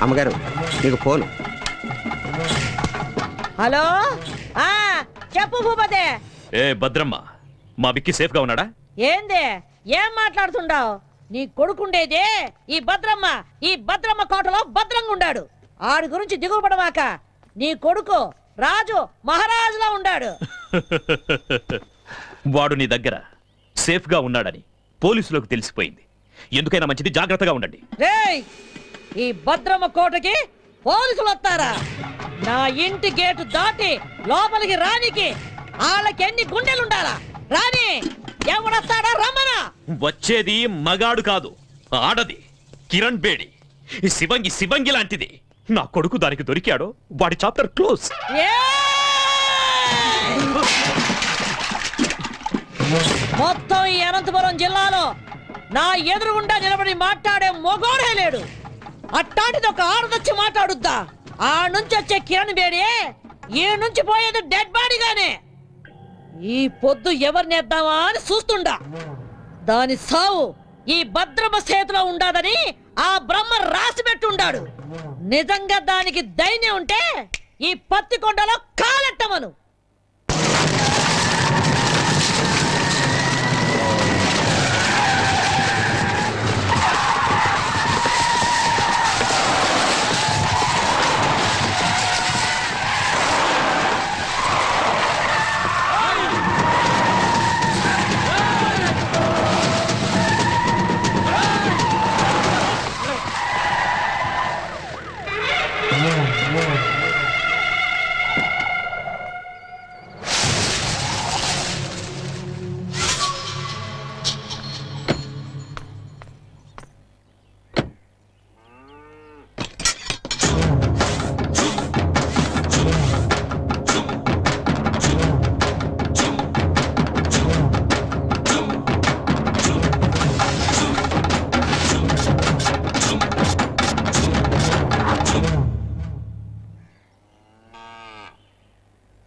అమ్మగారు మీకు phone. Hello, చెప్పు భూపతే. ఏ భద్రమ్మ, మా విక్కీ సేఫ్ గా ఉన్నాడా? ఏందే ఏం మాట్లాడుతుండావు? నీ కొడుకుండేదే ఈ భద్రమ్మ కోటలో భద్రంగా ఉండాడు. ఆడి గురించి దిగులు పడవాక. నీ కొడుకు రాజు మహారాజులా ఉండాడు. వాడు నీ దగ్గర సేఫ్ గా ఉన్నాడని పోలీసులకు తెలిసిపోయింది. ఎందుకైనా మంచిది జాగ్రత్తగా ఉండండి. రేయ్, ఈ భద్రమ్మ కోటకి పోలీసులు వస్తారా? నా ఇంటి గేటు దాటి లోపలికి రానికి వాళ్ళకి ఎన్ని గుండెలుండాలా? రాని ఎవడొస్తాడా? రమ్మనా. వచ్చేది మగాడు కాదు, ఆడది. కిరణ్ బేడి శివంగి లాంటిది. నా కొడుకు దానికి దొరికాడో వాడి చాప్టర్ క్లోజ్. మొత్తం ఈ అనంతపురం జిల్లాలో నా ఎదురుగుండా నిలబడి మాట్లాడే మొగోడే లేడు. అట్టాంటిది ఒక ఆడదొచ్చి మాట్లాడుద్దా? ఆ నుంచి వచ్చే కిరణ్ బేడి ఈ నుంచి పోయేది డెడ్ బాడీగానే. ఈ పొద్దు ఎవరినేద్దామా అని చూస్తుండా. దాని సావు ఈ భద్రమ చేతిలో ఉండాదని ఆ బ్రహ్మ రాసి పెట్టుండాడు. నిజంగా దానికి ధైర్యం ఉంటే ఈ పత్తి కొండలో కాలెట్టమను.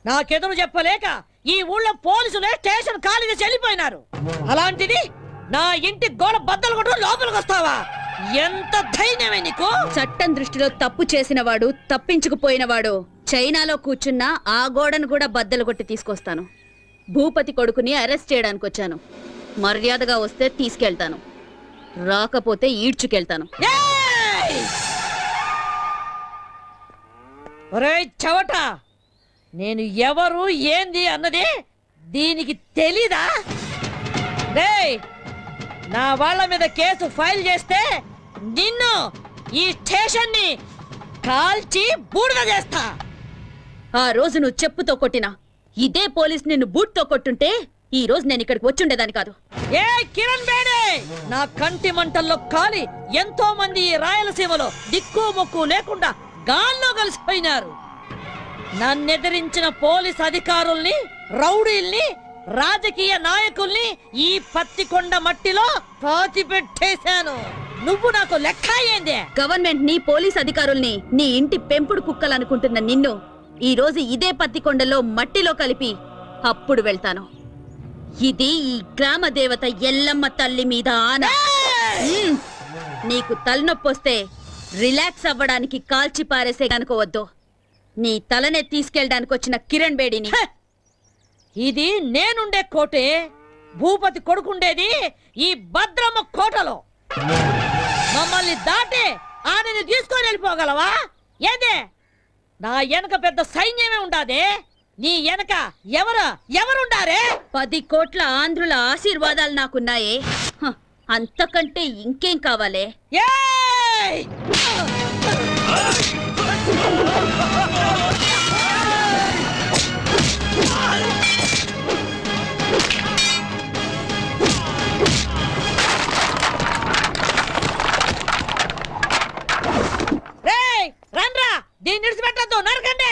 నాకెదురు చెప్పలేక ఈ ఊళ్ళో పోలీసులే స్టేషన్ ఖాళీగా చెల్లిపోయినారు. అలాంటిది నా ఇంటి గోడ బద్దలు కొట్టు లోపలికి వస్తావా? ఎంత ధైర్యమే నీకు? చట్టం దృష్టిలో తప్పు చేసినవాడు, తప్పించుకుపోయినవాడు చైనాలో కూర్చున్నా ఆ గోడను కూడా బద్దలు కొట్టి తీసుకొస్తాను. భూపతి కొడుకుని అరెస్ట్ చేయడానికి వచ్చాను. మర్యాదగా వస్తే తీసుకెళ్తాను, రాకపోతే ఈడ్చుకెళ్తాను. ఒరేయ్ చవట, నేను ఎవరు ఏంది అన్నది దీనికి తెలీదా? రేయ్, నా వాళ్ళ మీద కేసు ఫైల్ చేస్తే నిన్ను ఈ స్టేషన్ ని కాల్చి బూడిద చేస్తా. ఆ రోజు నువ్వు చెప్పుతో కొట్టినా ఇదే పోలీస్ నిన్ను బూట్తో కొట్టుంటే ఈ రోజు నేను ఇక్కడికి వచ్చుండేదాన్ని కాదు. ఏ కిరణ్ బేడే, నా కంటి మంటల్లో కాలి ఎంతో మంది ఈ రాయలసీమలో దిక్కు మొక్కు లేకుండా గాల్లో కలిసిపోయినారు. నన్నెదిరించిన పోలీస్ అధికారుల్ని, రౌడీల్ని, రాజకీయ నాయకుల్ని ఈ పత్తికొండ మట్టిలో పాతి పెట్టేశాను. నువ్వు నాకు లెక్క ఏందే? గవర్నమెంట్ ని, పోలీస్ అధికారుల్ని నీ ఇంటి పెంపుడు కుక్కలనుకుంటున్న నిన్ను ఈ రోజు ఇదే పత్తికొండలో మట్టిలో కలిపి అప్పుడు వెళ్తాను. ఇది ఈ గ్రామ దేవత ఎల్లమ్మ తల్లి మీద ఆన. నీకు తలనొప్పొస్తే రిలాక్స్ అవ్వడానికి కాల్చి పారేసే కనుకోవద్దు. నీ తలనే తీసుకెళ్ళడానికి వచ్చిన కిరణ్ బేడిని. ఇది నేనుండే కోటే. భూపతి కొడుకుండేది ఈ భద్రమ్మ కోటలో. మమ్మల్ని దాటి ఆయనని తీసుకొని వెళ్ళిపోగలవా? ఏదే, నా వెనక పెద్ద సైన్యమే ఉండాదే. నీ వెనక ఎవరుండారే? 10 కోట్ల ఆంధ్రుల ఆశీర్వాదాలు నాకున్నాయే. అంతకంటే ఇంకేం కావాలే? రండ్రా, దీన్ని విడిచిపెట్టద్దు, నరకండి.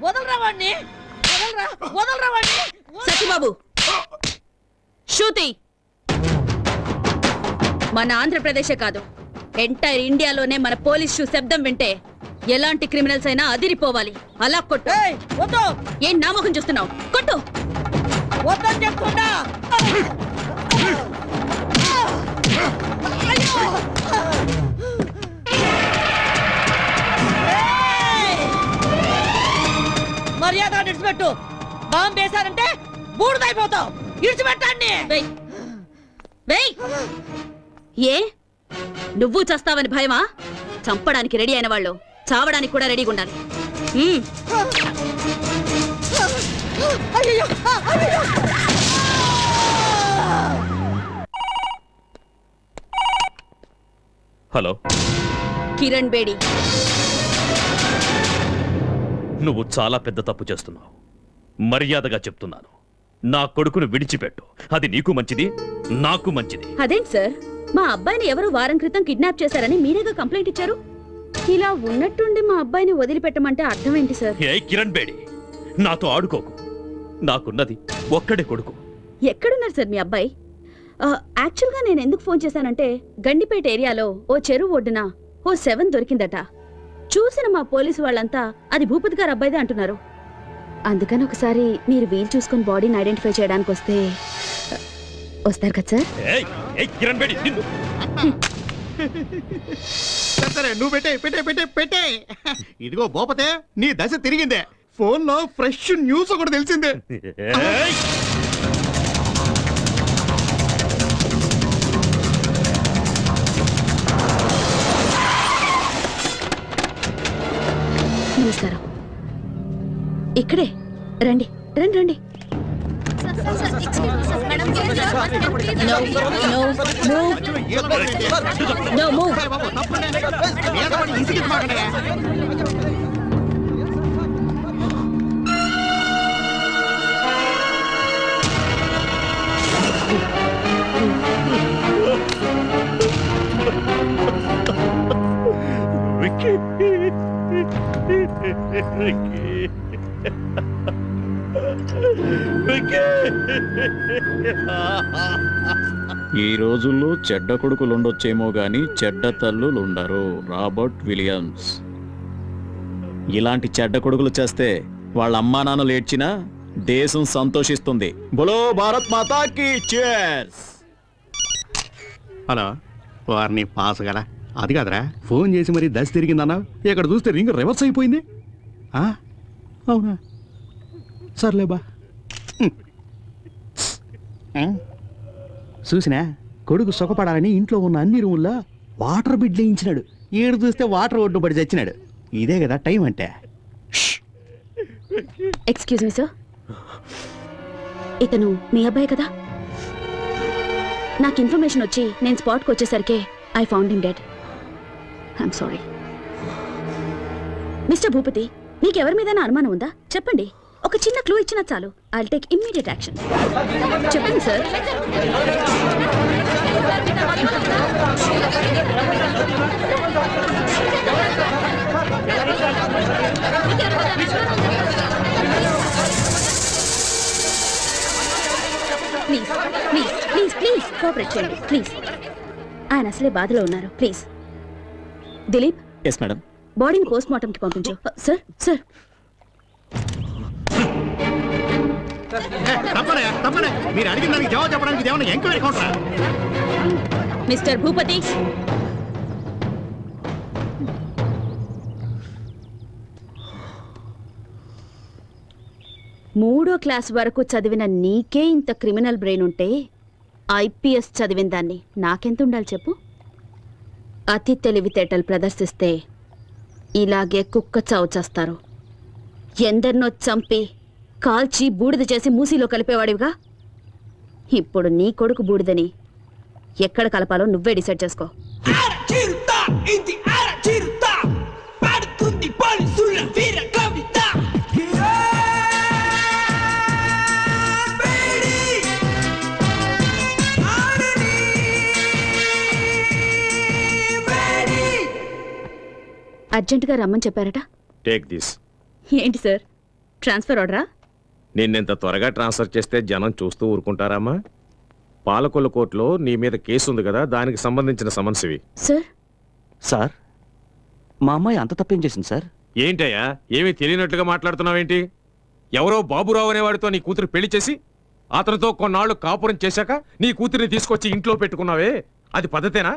వదలరా వాడిని, వదలరా, వదలరా వాడిని. సత్యబాబు శృతి మన ఆంధ్రప్రదేశే కాదు ఎంటైర్ ఇండియాలోనే మన పోలీస్ షూ శబ్దం వింటే ఎలాంటి క్రిమినల్స్ అయినా అదిరిపోవాలి. అలా కొట్టు. ఏయ్, వద్దు, ఏం నామకం చూస్తున్నావు? కొట్టు. వద్దని చెప్తున్నా. మర్యాద విడిచిపెట్టు. బాంబు వేశారంటే బూడిదైపోతావు. విడిచిపెట్టండి. వెయ్. వెయ్. ఏ నువ్వు చస్తావని భయమా? చంపడానికి రెడీ అయిన వాళ్ళు చావడానికి కూడా రెడీగా ఉండాలి. అయ్యయ్యో, అయ్యయ్యో. హలో, కిరణ్ బేడి. నువ్వు చాలా పెద్ద తప్పు చేస్తున్నావు. మర్యాదగా చెప్తున్నాను, నా కొడుకును విడిచిపెట్టు. అది నీకు మంచిది, నాకు మంచిది. అదేంటి సార్, మా అబ్బాయిని ఎవరు వారం క్రితం కిడ్నాప్ చేశారని మీరేగా కంప్లైంట్ ఇచ్చారు. ఇలా ఉన్నట్టుండి మా అబ్బాయిని వదిలిపెట్టమంటే అర్థం ఏంటి సార్? ఏ కిరణ్ బేడి, నాతో ఆడుకోకు. నాకున్నది ఒక్కడే కొడుకు. ఎక్కడున్నారు సార్ మీ అబ్బాయి? యాక్చువల్గా నేను ఎందుకు ఫోన్ చేశానంటే గండిపేట ఏరియాలో ఓ చెరువు ఒడ్డున ఓ 7 దొరికిందట. చూసిన మా పోలీసు వాళ్ళంతా అది భూపతి గారు అబ్బాయిదే అంటున్నారు. అందుకని ఒకసారి మీరు వీలు చూసుకుని బాడీని ఐడెంటిఫై చేయడానికి వస్తారు కదా సార్? ఏయ్, ఏయ్ కిరణ్ బేడి, నిన్ను. సరే నువ్వు పెట్టే పెట్టే పెట్టే పెట్టే. ఇదిగో భూపతే, నీ దశ తిరిగిందే. ఫోన్ లో ఫ్రెష్ న్యూస్ ఒకటి తెలిసిందే. ఏయ్! నమస్కారం. ఇక్కడే రండి రండి రండి. No move. బాబు, తప్పండి. మీద పడి ఇసిగించమాకండి. విక్కీ. ఈ రోజుల్లో చెడ్డ కొడుకులుండొచ్చేమో గాని చెడ్డ తల్లులుండరు. Robert Williams. ఇలాంటి చెడ్డ కొడుకులు చేస్తే వాళ్ళ అమ్మా నాన్నలు ఏడ్చినా దేశం సంతోషిస్తుంది. బోలో భారత్ మాతాకి చేర్స్. హలో, వారిని పాస్ కదా. అది కాదురా, ఫోన్ చేసి మరి దశ తిరిగిందన్నా. ఇక్కడ చూస్తే రింగ్ రివర్స్ అయిపోయింది. అవునా, సర్లే బా. చూసినా, కొడుకు సుఖపడాలని ఇంట్లో ఉన్న అన్ని రూముల్లో వాటర్ బిడ్ లేయించినాడు. ఏడు చూస్తే వాటర్ ఒడ్డు పడి చచ్చినాడు. ఇదే కదా టైం అంటే. ఎక్స్క్యూజ్ మీ సార్, ఇతను మీ అబ్బాయి కదా? నాకు ఇన్ఫర్మేషన్ వచ్చి నేను స్పాట్కి వచ్చేసరికి I found him dead. I'm sorry. Mr Bhupathi, నీకెవరి మీద అనుమానం ఉందా? చెప్పండి. ఒక చిన్న క్లూ ఇచ్చినా చాలు. I take immediate action. చెప్పండి sir. Please please please please cooperate చేయండి ప్లీజ్. ఆయన అసలే బాధలో ఉన్నారు. Please Dileep, yes madam. బాడీని పోస్ట్ మార్టంకి పంపించు. Sir sir. తప్పనే మీరు అడిగిన దానికి జవాబు చెప్పడానికి ఏమన్నా ఎంక్వైరీ కౌంటరా? మిస్టర్ భూపతి, మూడో క్లాస్ వరకు చదివిన నీకే ఇంత క్రిమినల్ బ్రెయిన్ ఉంటే ఐపీఎస్ చదివిన దాన్ని నాకెంత ఉండాలి చెప్పు? అతి తెలివితేటలు ప్రదర్శిస్తే ఇలాగే కుక్క చావు చేస్తారు. ఎందరినో చంపి కాల్చి బూడిద చేసి మూసీలో కలిపేవాడివిగా. ఇప్పుడు నీ కొడుకు బూడిదని ఎక్కడ కలపాలో నువ్వే డిసైడ్ చేసుకో. అర్జెంటుగా రమ్మని చెప్పారట. Take this. ఏంటి సార్, ట్రాన్స్ఫర్ ఆర్డరా? నిన్నెంత త్వరగా ట్రాన్స్ఫర్ చేస్తే జనం చూస్తూ ఊరుకుంటారమ్మా? పాలకొల్లు కోర్టులో నీ మీద కేసు ఉంది కదా, దానికి సంబంధించిన సమన్సివి. సార్, సార్ మా అమ్మాయి అంత తప్పేం చేసింది సార్? ఏంటయ్యా, ఏమీ తెలియనట్లుగా మాట్లాడుతున్నావేంటి? ఎవరో బాబురావు అనేవాడితో నీ కూతురు పెళ్లి చేసి అతనితో కొన్నాళ్ళు కాపురం చేశాక నీ కూతురిని తీసుకొచ్చి ఇంట్లో పెట్టుకున్నావే, అది పద్ధతేనా?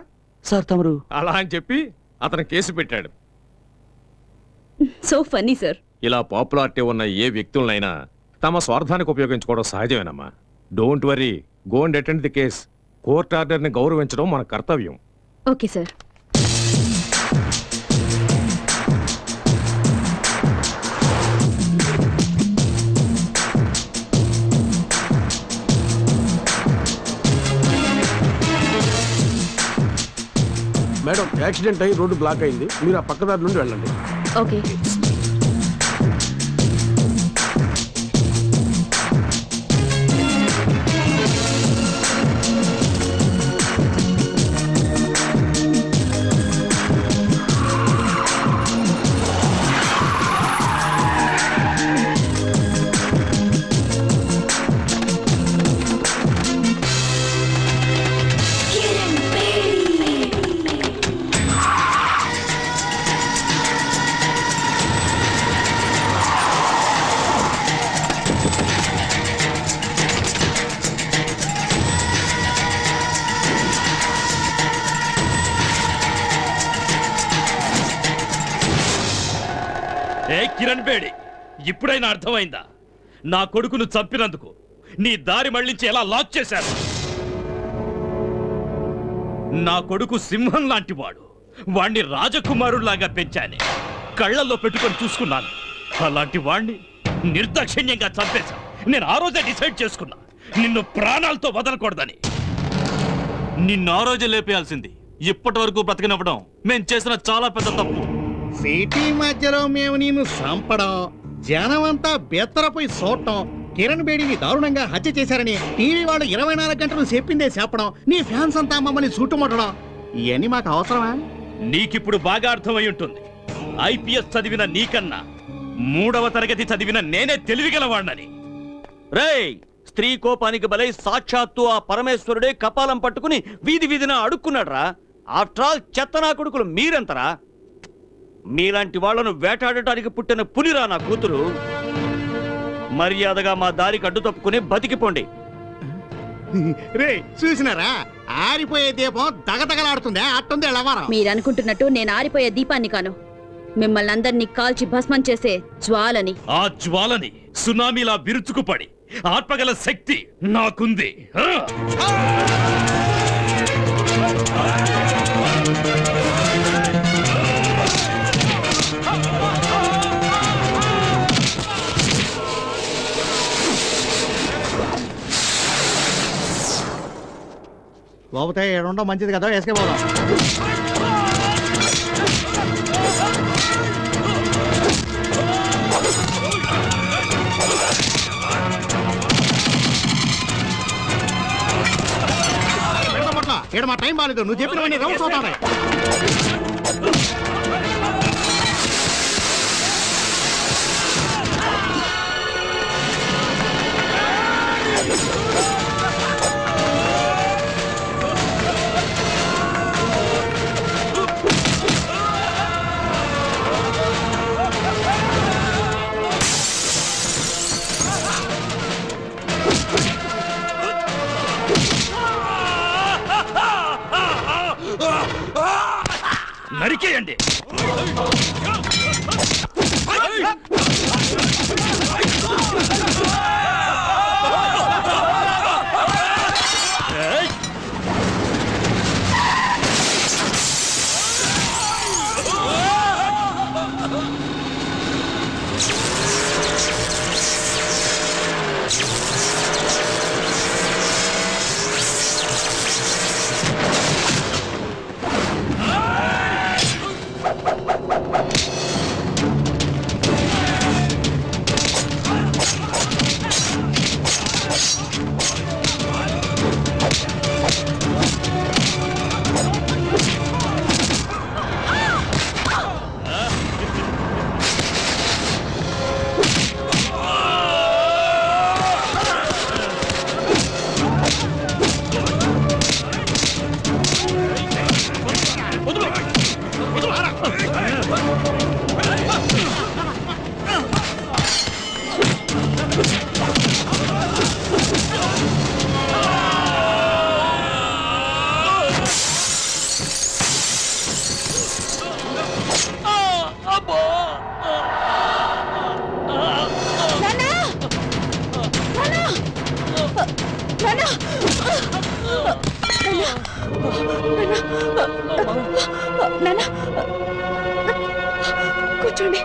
సార్ తమరు అలా అని చెప్పి అతను కేసు పెట్టాడు. So funny sir. ఇలా పాపులారిటీ ఉన్న ఏ వ్యక్తులనైనా తమ స్వార్థానికి ఉపయోగించుకోవడం సహజమేనమ్మా. Don't worry, go and attend the case. Court ఆర్డర్ని గౌరవించడం మన కర్తవ్యం. Okay sir. మేడం, యాక్సిడెంట్ అయ్యి రోడ్డు బ్లాక్ అయింది, మీరు ఆ పక్కదారి నుండి వెళ్ళండి. ఓకే. ఏ కిరణ్ బేడి, ఇప్పుడైనా అర్థమైందా? నా కొడుకును చంపినందుకు నీ దారి మళ్లించి ఎలా లాక్ చేశారు? నా కొడుకు సింహం లాంటి వాడు, వాణ్ణి రాజకుమారుల్లాగా పెంచానే, కళ్ళల్లో పెట్టుకొని చూసుకున్నాను. అలాంటి వాణ్ణి నిర్దాక్షిణ్యంగా చంపేశా. నేను ఆ రోజే డిసైడ్ చేసుకున్నా, నిన్ను ప్రాణాలతో వదలకూడదని. నిన్ను ఆ రోజే లేపేయాల్సింది. ఇప్పటి వరకు బ్రతికినవ్వడం మేం చేసిన చాలా పెద్ద తప్పు. సిటీ మధ్యలో మేము నిన్ను చంపడం, జనమంతా బెత్తరపోయి చూడటం, కిరణ్ బేడిని దారుణంగా హత్య చేశారని టీవీ వాళ్ళు 24 గంటలు చెప్పిందే చెప్పడం, నీ ఫ్యాన్స్ అంతా మమ్మల్ని చుట్టుముట్టడం, ఇవన్నీ మాకు అవసరమా? నీకిప్పుడు బాగా అర్థమై ఉంటుంది. ఐపీఎస్ చదివిన నీకన్నా 3వ తరగతి చదివిన నేనే తెలివిగలవాణ్ణని. రేయ్, స్త్రీ కోపానికి బలై సాక్షాత్తు ఆ పరమేశ్వరుడే కపాలం పట్టుకుని వీధి వీధిన అడుక్కున్నాడ్రా. ఆఫ్టర్ ఆల్ చెత్తనా కొడుకులు మీరెంతరా? మీలాంటి వాళ్లను వేటాడటానికి పుట్టిన పులిరా నా కూతురు. మర్యాదగా మా దారికి అడ్డు తప్పుకుని బతికిపోండి. రే, చూసినారా, ఆరిపోయే దీపం దగదగలాడుతుందే, అట్టుంది ఎలవారం. మీరనుకుంటున్నట్టు నేను ఆరిపోయే దీపాన్ని కాను, మిమ్మల్ని అందరినీ కాల్చి భస్మం చేసే జ్వాలని. ఆ జ్వాలని సునామీలా విరుచుకుపడి ఆర్పగల శక్తి నాకుంది. లోపతే ఏడుండో మంచిది కదా, వేసుకే పోదాం. ఏడు మా టైం బాగాలేదు, నువ్వు చెప్పినవన్నీ రౌండ్స్ అవుతాయి. నరికేయండి. నాన్న కూర్చోండి.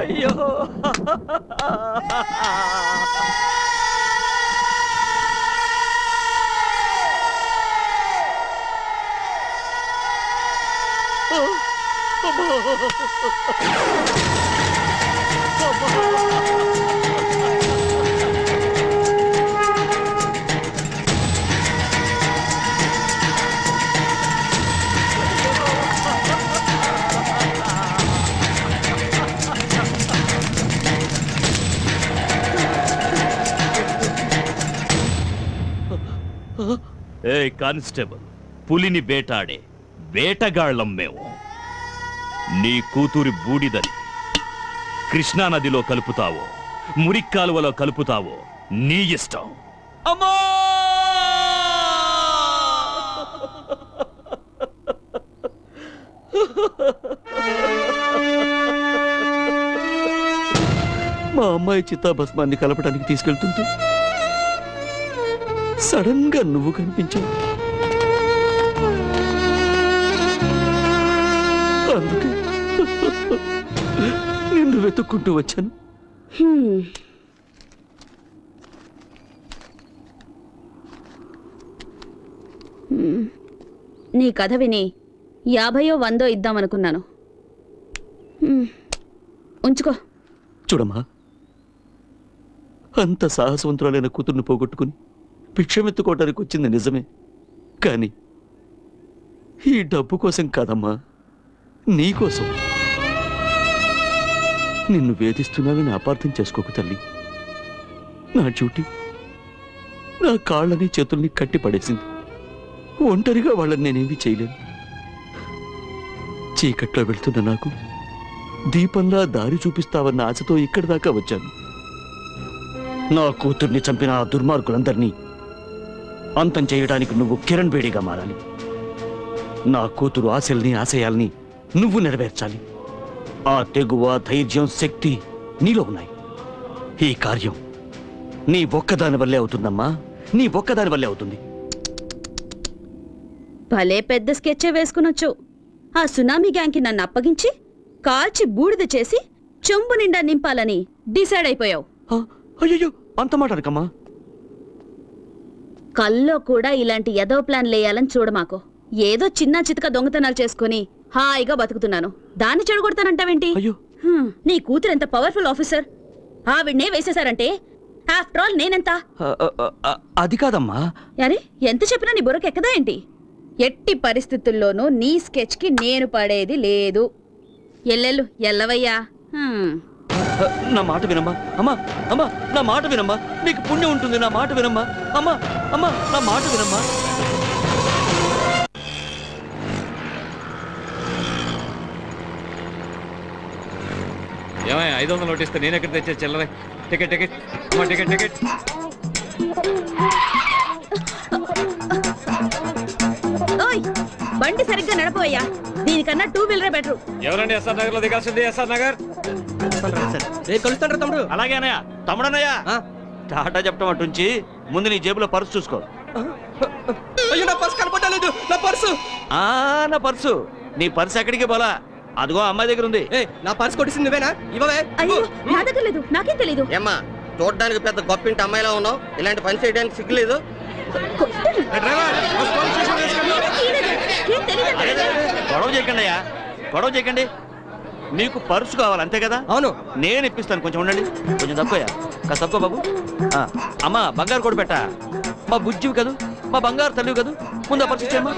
అయ్యో ఏ కానిస్టేబుల్, పులిని వేటాడే వేటగాళ్ళం మేము. నీ కూతురి బూడిదని కృష్ణానదిలో కలుపుతావో మురిక్కాలువలో కలుపుతావో నీ ఇష్టం. అమ్మా మా అమ్మాయి చిత్తాభస్మాన్ని కలపడానికి తీసుకెళ్తుంటూ సడన్ గా నువ్వు కనిపించావు. అందుకే నిన్ను వెతుక్కుంటూ వచ్చాను. నీ కథ విని 50 or 100 ఇద్దామనుకున్నాను. ఉంచుకో. చూడమ్మా, అంత సాహసవంతురాలైన కూతుర్ని పోగొట్టుకుని భిక్షమెత్తుకోవడానికి వచ్చింది నిజమే, కానీ ఈ డబ్బు కోసం కాదమ్మా, నీకోసం. నిన్ను వేధిస్తున్నానని అపార్థం చేసుకోకు తల్లి. నా డ్యూటీ నా కాళ్ళని చేతుల్ని కట్టి పడేసింది. ఒంటరిగా వాళ్ళని నేనేమీ చేయలేను. చీకట్లో వెళ్తున్న నాకు దీపంలా దారి చూపిస్తావన్న ఆశతో ఇక్కడి దాకా వచ్చాను. నా కూతుర్ని చంపిన ఆ దుర్మార్గులందరినీ అంతం చేయడానికి నువ్వు కిరణ్ బేడిగా మారాలి. నా కూతురు ఆశల్ని ఆశయాల్ని నువ్వు నెరవేర్చాలి. ఆ తెగువ, ధైర్యం, శక్తి నీలో ఉన్నాయి. ఈ కార్యం నీ ఒక్కదాని వల్లే అవుతుందమ్మా, నీ ఒక్కదాని వల్లే అవుతుంది. భలే పెద్ద స్కెచ్చే వేసుకునొచ్చు. ఆ సునామీ గ్యాంగ్కి నన్ను అప్పగించి కాల్చి బూడిద చేసి చెంబు నిండా నింపాలని డిసైడ్ అయిపోయావు. అయ్యో, అంత మాట అనకమ్మా. కల్లో కూడా ఇలాంటి ఎదో ప్లాన్ లేయాలని చూడమాకు. ఏదో చిన్న చితక దొంగతనాలు చేసుకుని హాయిగా బతుకుతున్నాను, దాన్ని చెడగొడతానంటావేంటి? అయ్యో, నీ కూతురు ఎంత పవర్ఫుల్ ఆఫీసర్, ఆవిడ్నే వేసేశారంటే ఆఫ్టర్ ఆల్ నేనెంత? అది కాదమ్మా. అరే, ఎంత చెప్పినా నీ బుర్రకు ఎక్కదా ఏంటి? ఎట్టి పరిస్థితుల్లోనూ నీ స్కెచ్ కి నేను పడేది లేదు. ఎల్లెల్లు ఎల్లవయ్యా. నా మాట వినమ్మా. అమ్మా అమ్మా, నా మాట వినమ్మా, నీకు పుణ్యం ఉంటుంది. నా మాట వినమ్మా. అమ్మా అమ్మా, నా మాట వినమ్మా. ఏమయ్య 500 నోట్ ఇస్తే నేను ఎక్కడ తెచ్చే చిల్లరే? టికెట్ టికెట్ అమ్మా, టికెట్ టికెట్. ఓయ్, బండి సరిగ్గా నడపవయ్యా. దీనికన్నా 2 వీలరే బెటర్. ఎవరండి ఎస్ఆర్ నగర్ లో దిగాల్సింది? ఎస్ఆర్ నగర్. కలుస్తాడు తమ్ముడు. అలాగే అన్నయ్య. తమ్ముడన్నయ్య, టాటా చెప్పడం అటుంచి ముందు నీ జేబులో పర్సు చూసుకో. అయ్యో, నా పర్సు కనపడలేదు. నా పర్సు నా పర్సు. నీ పర్సు ఎక్కడికి పోలా, అదిగో అమ్మాయి దగ్గర ఉంది. నా పర్సు కొట్టింది నువ్వేనా? ఇవ్వవే. అయ్యో, నా దగ్గర లేదు, నాకేం తెలీదు. ఏమ్మా, చూడడానికి పెద్ద గొప్పింటి అమ్మాయిలా ఉన్నావు, ఇలాంటి పని చేయడానికి సిగ్గులేదు? గొడవ చేయకండి అయ్యా, గొడవ చేయకండి. నీకు పర్సు కావాలి అంతే కదా? అవును. నేను ఇప్పిస్తాను, కొంచెం ఉండండి. కొంచెం తక్కువయ్యా, కాస్త తక్కువ బాబు. అమ్మా బంగారు కూడా పెట్టా, మా బుజ్జివి కదూ, మా బంగారు తల్లివి కదూ. ముందు ఆ పర్సు ఇచ్చేయమ్మా.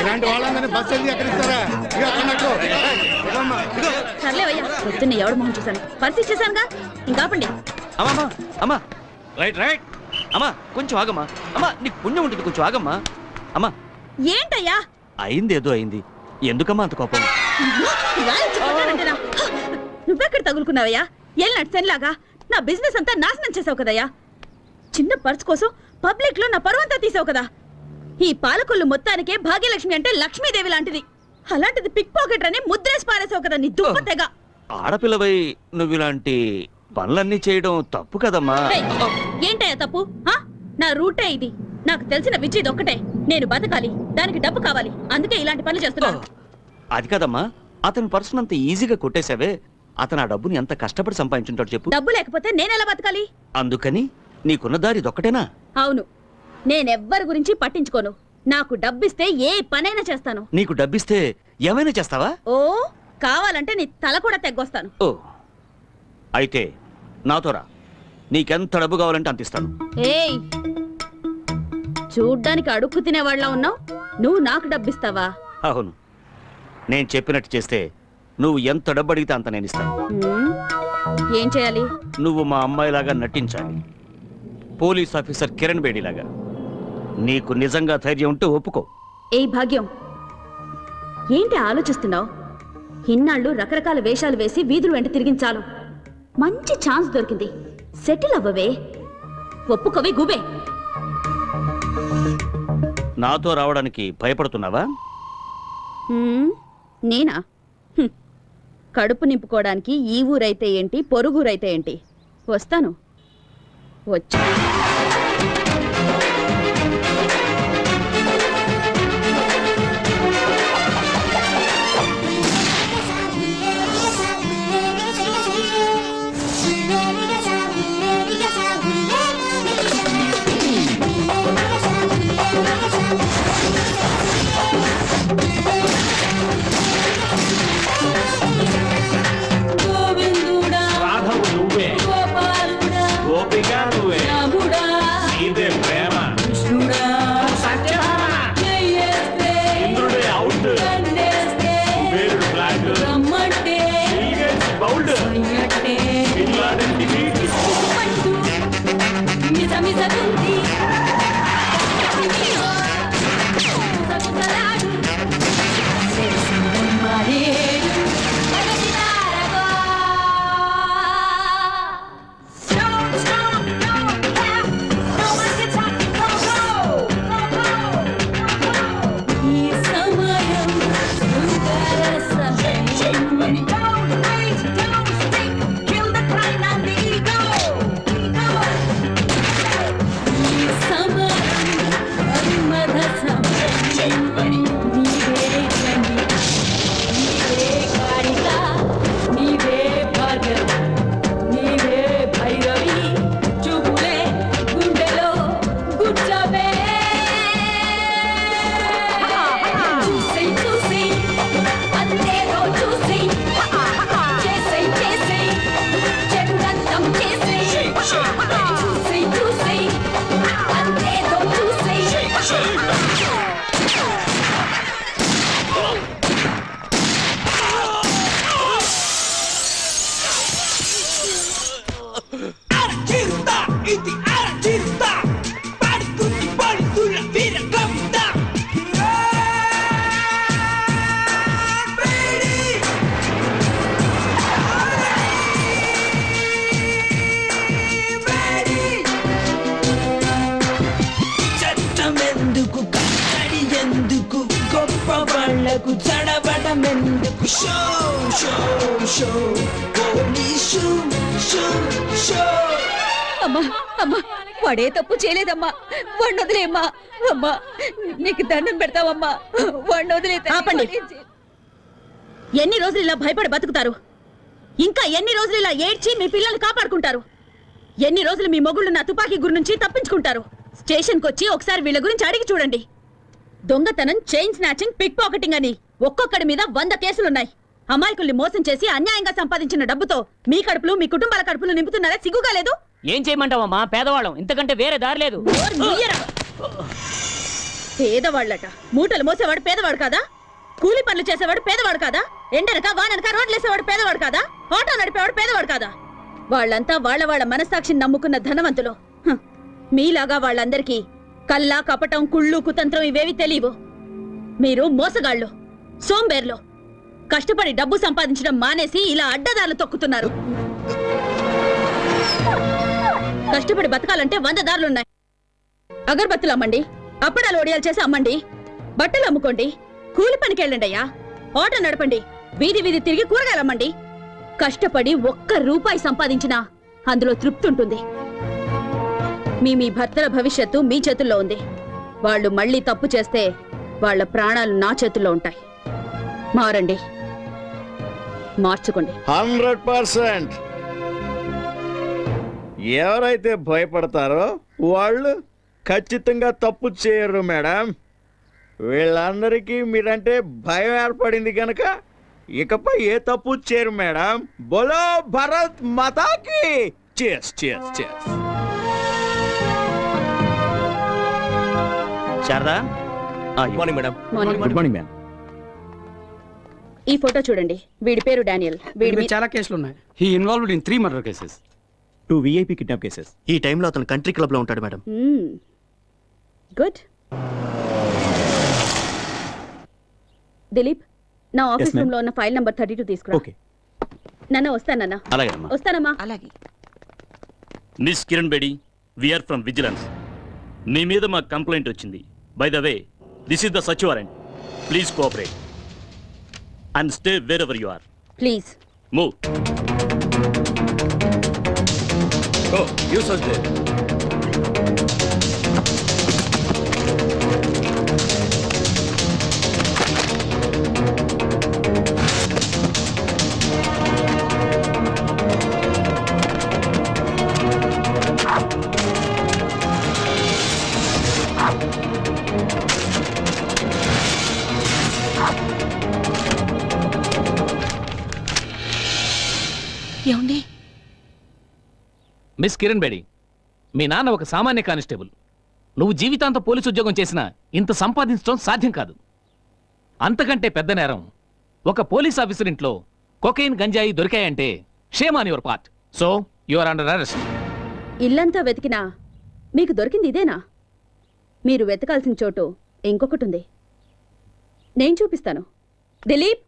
ఇలాంటి వాళ్ళందరినీ బస్సు వెళ్ళి ఎక్కడిస్తారా? సర్లేవయ్యా, పొద్దున్న ఎవడు మొహం చూశాను, పర్స్ ఇచ్చేసానుగా, ఇంకాపండి. అమ్మా అమ్మా రైట్ రైట్ అమ్మా, కొంచెం ఆగమ్మా. అమ్మా నీకు పుణ్యం ఉంటుంది, కొంచెం ఆగమ్మా. అమ్మా ఏంటయ్యా అయింది, ఏదో అయింది, ఎందుకమ్మా అంత కోపం? ఇలా వచ్చి కొట్టానంటేనా? నువ్వెక్కడ తగులుకున్నావయ్యా? ఏళ్ళనాటి సెన్లాగా నా బిజినెస్ అంతా నాశనం చేసావు కదయ్యా. చిన్న పర్స్ కోసం పబ్లిక్ లో నా పరువంతా తీసావు కదా. ఈ పాలకొల్లు మొత్తానికే భాగ్యలక్ష్మి అంటే లక్ష్మీదేవి లాంటిది. అలాంటిది పిక్ పాకెట్ అని ముద్రేసి పారేసావు కదా నీ దుప్పతెగ. ఆడపిల్లవై నువ్వు ఇలాంటి పనులన్నీ చేయడం తప్పు కదమ్మా. ఏయ్, ఏంటయ్యా తప్పు? నా రూటే ఇది. నాకు తెలిసిన విద్య ఇదొక్కటే. నేను బతకాలి, దానికి డబ్బు కావాలి, అందుకే ఇలాంటి పనులు చేస్తున్నాను. అది కదమ్మా, అతని పర్సన్ అంత ఈజీగా కొట్టేశావే. అతను ఆ డబ్బుని ఎంత కష్టపడి సంపాదించుంటాడు చెప్పు. డబ్బు లేకపోతే నేనెలా బతకాలి? అందుకని నీకున్న దారి ఇదొక్కటేనా? అవును, నేనెవ్వరి గురించి పట్టించుకోను. నాకు డబ్బిస్తే ఏ పనైనా చేస్తాను. నీకు డబ్బిస్తే ఏమైనా చేస్తావా? ఓ, కావాలంటే నీ తల కూడా తెగ్గొస్తాను. ఓ అయితే నాతో రా, నీకెంత డబ్బు కావాలంటే అంత ఇస్తాను. ఏయ్, చూడ్డానికి అడుక్కు తినేవాళ్ళ ఉన్నావు, నువ్వు నాకు డబ్బిస్తావా? అవును, నేను చెప్పినట్టు చేస్తే నువ్వు ఎంత డబ్బు అడిగితే అంత నేను ఇస్తాను. హ్మ్, ఏం చేయాలి? నువ్వు మా అమ్మాయిలాగా నటించాలి, పోలీస్ ఆఫీసర్ కిరణ్ బేడిలాగా. నీకు నిజంగా ధైర్యం ఉంటే ఒప్పుకో. ఏయ్ భాగ్యం, ఏంటి ఆలోచిస్తున్నావు? ఇన్నాళ్ళు రకరకాల వేషాలు వేసి వీధులు వెంట తిరిగించాలు. మంచి ఛాన్స్ దొరికింది, సెటిల్ అవ్వవే. ఒప్పుకోవే గుబే. నాతో రావడానికి భయపడుతున్నావా? హ్మ్, నేనా? కడుపు నింపుకోవడానికి ఈ ఊరైతే ఏంటి, పొరుగురైతే ఏంటి, వస్తాను. వచ్చా అమ్మా, అమ్మా, వాడే తప్పు చేయలేదమ్మా, వాడిని వదిలేమ్మా. అమ్మా, నీకు దండం పెడతావమ్మా, వాడిని వదిలే. ఆపండి. ఎన్ని రోజులు ఇలా భయపడి బతుకుతారు? ఇంకా ఎన్ని రోజులు ఇలా ఏడ్చి మీ పిల్లల్ని కాపాడుకుంటారు? ఎన్ని రోజులు మీ మొగుళ్ళు నా తుపాకీ గురి నుంచి తప్పించుకుంటారు? స్టేషన్కి వచ్చి ఒకసారి వీళ్ళ గురించి అడిగి చూడండి. దొంగతనం, చైన్ స్నాచింగ్, పిక్ పాకెటింగ్ అని ఒక్కొక్కడి మీద 100 కేసులున్నాయి. అమాయకుల్ని మోసం చేసి అన్యాయంగా సంపాదించిన డబ్బుతో మీ కడుపులు, మీ కుటుంబాల కడుపులు నింపుతున్నారా? సిగ్గుగా లేదు? ఏం చేయమంటావమ్మా, పేదవాళ్ళం, ఇంతకంటే వేరే దారి లేదు. నోరు మూయరా. పేదవాళ్ళట. మూటలు మోసేవాడు పేదవాడు కాదా? కూలి పనులు చేసేవాడు పేదవాడు కాదా? ఎండనక వాననక రోడ్లేసేవాడు పేదవాడు కాదా? ఆటో నడిపేవాడు పేదవాడు కాదా? వాళ్ళంతా వాళ్ళ మనస్సాక్షిని నమ్ముకున్న ధనవంతులు. మీలాగా వాళ్ళందరికీ కల్లా, కపటం, కుళ్ళు, కుతంత్రం ఇవేవి తెలియవు. మీరు మోసగాళ్ళు, సోంబేర్లు. కష్టపడి డబ్బు సంపాదించడం మానేసి ఇలా అడ్డదారులు తొక్కుతున్నారు. కష్టపడి బతకాలంటే 100 దారులున్నాయి. అగరబత్తులు అమ్మండి, అప్పడాలు ఒడియాలు చేసి అమ్మండి, బట్టలు అమ్ముకోండి, కూలి పనికి వెళ్ళండి అయ్యా, ఆటో నడపండి, వీధి వీధి తిరిగి కూరగాయలు అమ్మండి. కష్టపడి 1 రూపాయి సంపాదించినా అందులో తృప్తి ఉంటుంది. మీ భర్తల భవిష్యత్తు మీ చేతుల్లో ఉంది. వాళ్ళు మళ్ళీ తప్పు చేస్తే వాళ్ళ ప్రాణాలు నా చేతుల్లో ఉంటాయి. మారండి, మార్చుకోండి. 100%. ఎవరైతే భయపడతారో వాళ్ళు ఖచ్చితంగా తప్పు చేయరు మేడం. వీళ్ళందరికీ మీరంటే భయం ఏర్పడింది కనుక ఇకపై ఏ తప్పు చేయరు మేడం. బోలో భరత్ మాతాకి చేస్ చేస్ చేస్. Sharada, morning madam. Good morning ma'am. ఈ ఫోటో చూడండి. వీడి పేరు డానియల్. వీడి చాలా కేసులు ఉన్నాయి. He involved in 3 murder cases. 2 VIP kidnap cases. ఈ టైంలో అతను కంట్రీ క్లబ్ లో ఉంటాడు మేడం. గుడ్. దిలీప్, నా ఆఫీస్ ma'am. రూమ్ లో ఉన్న ఫైల్ నంబర్ 32 తీసుకురా. ఓకే. నాన్న వస్తానన్నా. అలాగే అమ్మా. వస్తానమ్మా. అలాగే. Miss Kiran Bedi, we're from vigilance. మీ మీద మా కంప్లైంట్ వచ్చింది. By the way, this is the search warrant. Please cooperate and stay wherever you are. Please. Move. Go, you search there. ఏమండి? మిస్ కిరణ్ బేడి, మీ నాన్న ఒక సామాన్య కానిస్టేబుల్. నువ్వు జీవితాంతం పోలీసు ఉద్యోగం చేసినా ఇంత సంపాదించడం సాధ్యం కాదు. అంతకంటే పెద్ద నేరం, ఒక పోలీస్ ఆఫీసర్ ఇంట్లో కొకైన్, గంజాయి దొరికాయంటే shame on your part. So you are under arrest. ఇల్లంతా వెతికినా మీకు దొరికింది ఇదేనా? మీరు వెతకాల్సిన చోటు ఇంకొకటి ఉంది. నేను చూపిస్తాను. దిలీప్,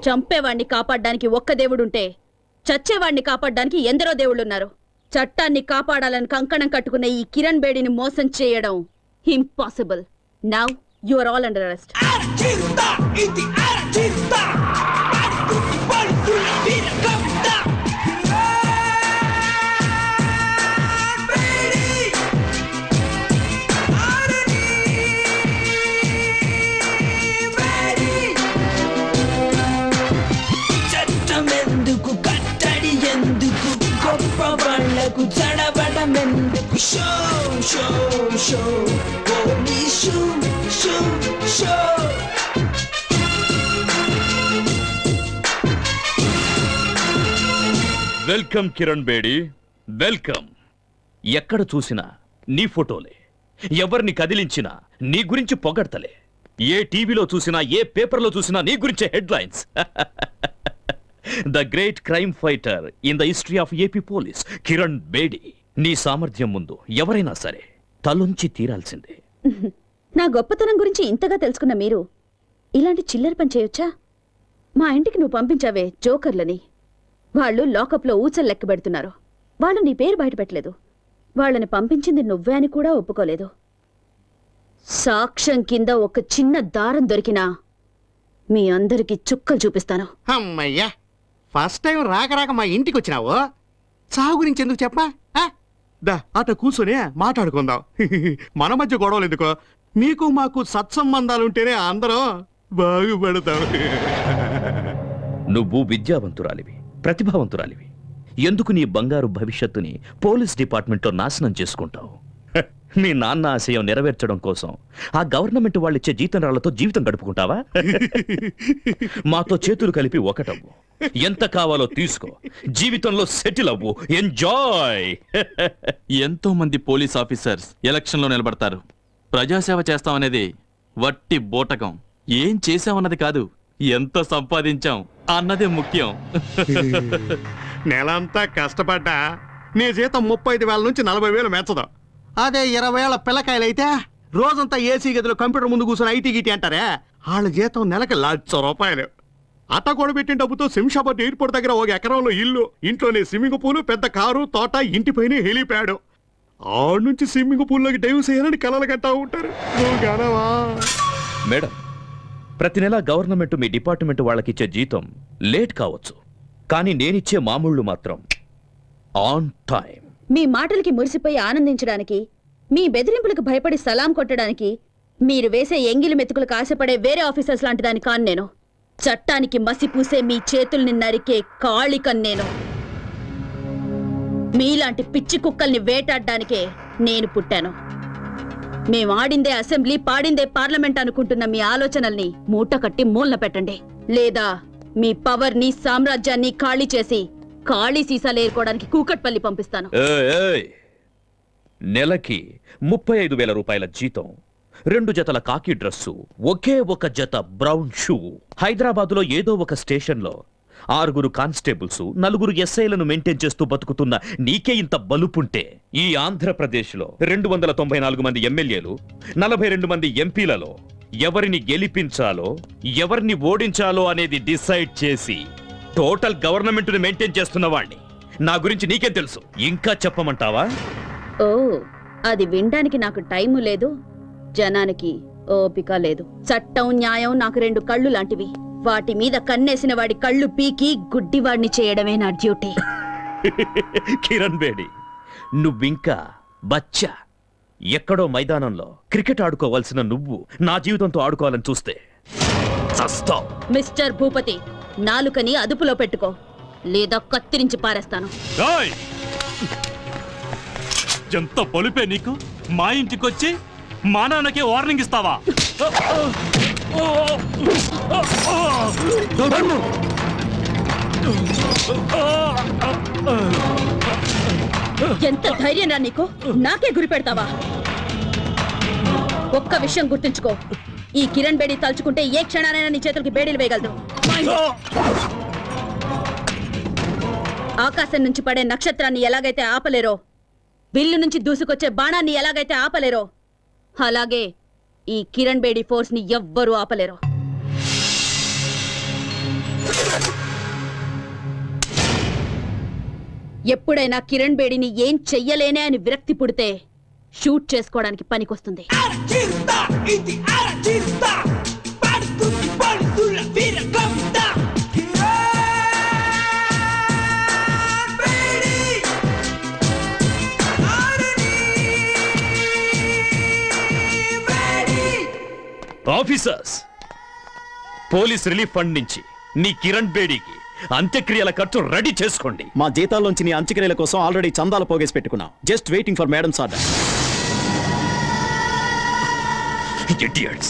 చంపేవాణ్ణి కాపాడడానికి ఒక్క దేవుడుంటే చచ్చేవాణ్ణి కాపాడడానికి ఎందరో దేవుళ్ళున్నారు. చట్టాన్ని కాపాడాలని కంకణం కట్టుకున్న ఈ కిరణ్ బేడిని మోసం చేయడం impossible. Now you are all under arrest. చట్టమెందుకు, కట్టడి ఎందుకు, గొప్ప వాళ్లకు చడబడం ఎందుకు? Show show show police show show. Welcome Kiran Bedi, welcome. ఎక్కడ చూసినా నీ ఫోటోలే, ఎవరిని కదిలించినా నీ గురించి పొగడతలే. ఏ టీవీలో చూసినా, ఏ పేపర్లో చూసినా నీ గురించే headlines. The great crime fighter in the history of AP police, Kiran Bedi. నీ సామర్థ్యం ముందు ఎవరైనా సరే తలొంచి తీరాల్సిందే. నా గొప్పతనం గురించి ఇంతగా తెలుసుకున్న మీరు ఇలాంటి చిల్లర పని చేయొచ్చా? మా ఇంటికి నువ్వు పంపించావే జోకర్లని, వాళ్ళు లాకప్లో ఊచలు లెక్క పెడుతున్నారు. వాళ్ళు నీ పేరు బయట పెట్టలేదు. వాళ్ళని పంపించింది నువ్వే అని కూడా ఒప్పుకోలేదు. సాక్ష్యం కింద ఒక చిన్న దారం దొరికినా మీ అందరికి చుక్కలు చూపిస్తాను. అమ్మయ్యా, ఫస్ట్ టైం రాక రాక మా ఇంటికి వచ్చినావు. చావు గురించి ఎందుకు చెప్పా? దా అట కూర్చొని మాట్లాడుకుందాం. మన మధ్య గొడవలు ఎందుకో? మీకు మాకు సత్సంబంధాలుంటేనే అందరం బాగుపడతాం. నువ్వు విద్యావంతురాలివి, ప్రతిభావంతురాలివి. ఎందుకు నీ బంగారు భవిష్యత్తుని పోలీస్ డిపార్ట్మెంట్లో నాశనం చేసుకుంటావు? మీ నాన్న ఆశయం నెరవేర్చడం కోసం ఆ గవర్నమెంట్ వాళ్ళిచ్చే జీతంరాళ్లతో జీవితం గడుపుకుంటావా? మాతో చేతులు కలిపి ఒకటవ్వు, ఎంత కావాలో తీసుకో, జీవితంలో సెటిల్ అవ్వు, ఎంజాయ్. ఎంతో మంది పోలీస్ ఆఫీసర్స్ ఎలక్షన్లో నిలబడతారు. ప్రజాసేవ చేస్తామనేది వట్టి బోటకం. ఏం చేశామన్నది కాదు, ఎంత సంపాదించాం అన్నదే ముఖ్యం. నెలంతా కష్టపడ్డా నీ జీతం 35,000 నుంచి 40,000 మెచ్చదు. అదే 20 ఏళ్ల పిల్లకాయలైతే రోజంతా ఏసీ గదిలో కంప్యూటర్ ముందు కూర్చొని ఐటీ గిటీ అంటారే, వాళ్ళ జీతం నెలకి ₹1,00,000. అట్ట కూడా పెట్టిన డబ్బుతో శంషాబాద్ ఎయిర్పోర్ట్ దగ్గర ఒక ఎకరంలో ఇల్లు, ఇంట్లోనే స్విమ్మింగ్ పూల్, పెద్ద కారు, తోట, ఇంటిపైన హెలిప్యాడ్. ఆడ నుంచి స్విమ్మింగ్ పూల్లోకి డైవ్ చేయాలని కలలు కట్టా ఉంటారు. నువ్వు గనవా? మేడం, ప్రతి నెల గవర్నమెంట్ మీ డిపార్ట్మెంట్ వాళ్ళకిచ్చే జీతం లేట్ కావచ్చు, కానీ నేనిచ్చే మామూళ్ళు మాత్రం ఆన్ టైం. మీ మాటలకి మురిసిపోయి ఆనందించడానికి, మీ బెదిరింపులకు భయపడి సలాం కొట్టడానికి మీరు వేసే ఎంగిలి మెతుకులకు ఆశపడే వేరే ఆఫీసర్స్ లాంటి దాని కాను నేను. చట్టానికి మసి పూసే మీ చేతుల్ని నరికే కాళికన్ నేను. మీలాంటి పిచ్చి కుక్కల్ని వేటాడడానికే నేను పుట్టాను. మేం ఆడిందే అసెంబ్లీ, పాడిందే పార్లమెంట్ అనుకుంటున్న మీ ఆలోచనల్ని మూట కట్టి మూలన పెట్టండి. లేదా మీ పవర్ ని, సామ్రాజ్యాన్ని ఖాళీ చేసి ఖాళీ సీసాలు ఏరుకోవడానికి కూకట్పల్లి పంపిస్తాను. నెలకి 35,000 రూపాయల జీతం, 2 జతల కాకి డ్రెస్సు, ఒకే ఒక జత బ్రౌన్ షూ. హైదరాబాదులో ఏదో ఒక స్టేషన్లో 6 కానిస్టేబుల్స్, 4 ఎస్ఐలను మెయింటైన్ చేస్తూ బతుకుతున్న నీకే ఇంత బలుపుంటే, ఈ ఆంధ్రప్రదేశ్లో 294 మంది ఎమ్మెల్యేలు, 42 మంది ఎంపీలలో ఎవరిని గెలిపించాలో, ఎవరిని ఓడించాలో అనేది డిసైడ్ చేసి టోటల్ గవర్నమెంట్ ని మెయింటైన్ చేస్తున్న వాణ్ణి. నా గురించి నీకేం తెలుసు? ఇంకా చెప్పమంటావా? ఓ, అది వినడానికి నాకు టైము లేదు, జనానికి ఓపిక లేదు. చట్టం, న్యాయం నాకు 2 కళ్ళు లాంటివి. వాటి మీద కన్నేసిన వాడి కళ్ళు పీకి గుడ్డివాడిని చేయడమే నా డ్యూటీ. కిరణ్ బేడి, నువ్వింకా బచ్చా. ఎక్కడో మైదానంలో క్రికెట్ ఆడుకోవాల్సిన నువ్వు నా జీవితంతో ఆడుకోవాలని చూస్తే చస్తావ్. మిస్టర్ భూపతి, నాలుకని అదుపులో పెట్టుకో, లేదా కత్తిరించి పారేస్తాను. ఎంత పొలిపే నీకు? మా ఇంటికొచ్చి మా నాన్నకే వార్నింగ్ ఇస్తావా? ఎంత ధైర్యం రా నీకు? నాకే గురి పెడతావా? ఒక్క విషయం గుర్తుంచుకో, ఈ కిరణ్ బేడి తలుచుకుంటే ఏ క్షణానైనా నీ చేతులకి బేడీలు వేయగలదు. ఆకాశం నుంచి పడే నక్షత్రాన్ని ఎలాగైతే ఆపలేరో, విల్లు నుంచి దూసుకొచ్చే బాణాన్ని ఎలాగైతే ఆపలేరో, అలాగే ఈ కిరణ్ బేడి ఫోర్స్ ని ఎవ్వరూ ఆపలేరు. ఎప్పుడైనా కిరణ్ బేడిని ఏం చెయ్యలేనే అని విరక్తి పుడితే షూట్ చేసుకోవడానికి పనికొస్తుంది. ఆఫీసర్స్, పోలీస్ రిలీఫ్ ఫండ్ నుంచి నీ కిరణ్ బేడీకి అంత్యక్రియల ఖర్చు రెడీ చేసుకోండి. మా జీతాల్లోంచి నీ అంత్యక్రియల కోసం ఆల్రెడీ చందాలు పోగేసి పెట్టుకున్నాం. Just waiting for madams order. Idiots.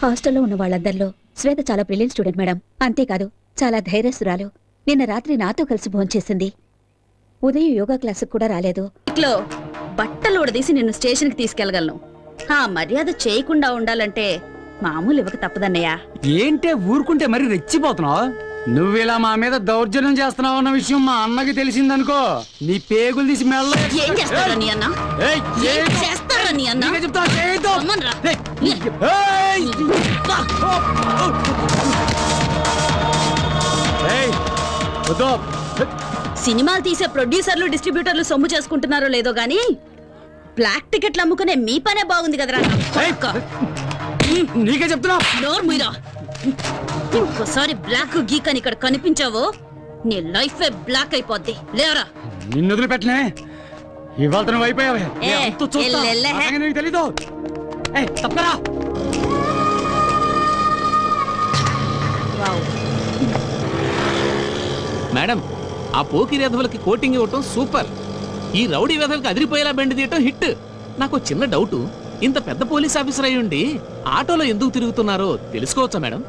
హాస్టల్లో ఉన్న వాళ్ళందరిలో శ్వేత చాలా బ్రిలియంట్ స్టూడెంట్ మేడం. అంతేకాదు చాలా ధైర్యస్తురాలు. నిన్న రాత్రి నాతో కలిసి భోంచేసింది. ఉదయం యోగా క్లాసుకు కూడా రాలేదు. ఇట్లో బట్టలు ఉడదీసి నిన్ను స్టేషన్కి తీసుకెళ్లగలను. ఆ మర్యాద చేయకుండా ఉండాలంటే మామూలు ఇవ్వక తప్పదన్నయ్య. ఏంటే ఊరుకుంటే మరి రెచ్చిపోతున్నావు? నువ్వు ఇలా మా మీద దౌర్జన్యం చేస్తున్నావు అన్న విషయం మా అన్నకి తెలిసిందనుకో, నీ పేగులు తీసి మెల్ల. ఏం చేస్తారా నీ అన్న? ఏం చేస్తారా నీ అన్న? అమ్మన్రా. సినిమాలు తీసే ప్రొడ్యూసర్లు డిస్ట్రిబ్యూటర్లు సొమ్ము చేసుకుంటున్నారో లేదో గానీ బ్లాక్ టికెట్లు అమ్ముకునే మీ పనే బాగుంది కదరా. నీకే చెప్తున్నా. నోరు మీరా. ఇంకోసారి బ్లాక్ గీక్ అని ఇక్కడ కనిపించావో నీ లైఫ్ బ్లాక్ అయిపోద్ది. లేవరా. నిన్ను వదిలిపెట్టలే. ఇవాళ నువ్వు అయిపోయావే. ఎల్లెల్లే. నీకు తెలీదు. తప్పరా. మేడం, ఆ పోకిరి వెధవలకి కోటింగ్ ఇవ్వటం సూపర్. ఈ రౌడీ వెధవలకి అదిరిపోయేలా బెండ్ తీయటం హిట్. నాకు చిన్న డౌట్, ఇంత పెద్ద పోలీస్ ఆఫీసర్ అయి ఉండి ఆటోలో ఎందుకు తిరుగుతున్నారో తెలుసుకోవచ్చా మేడం?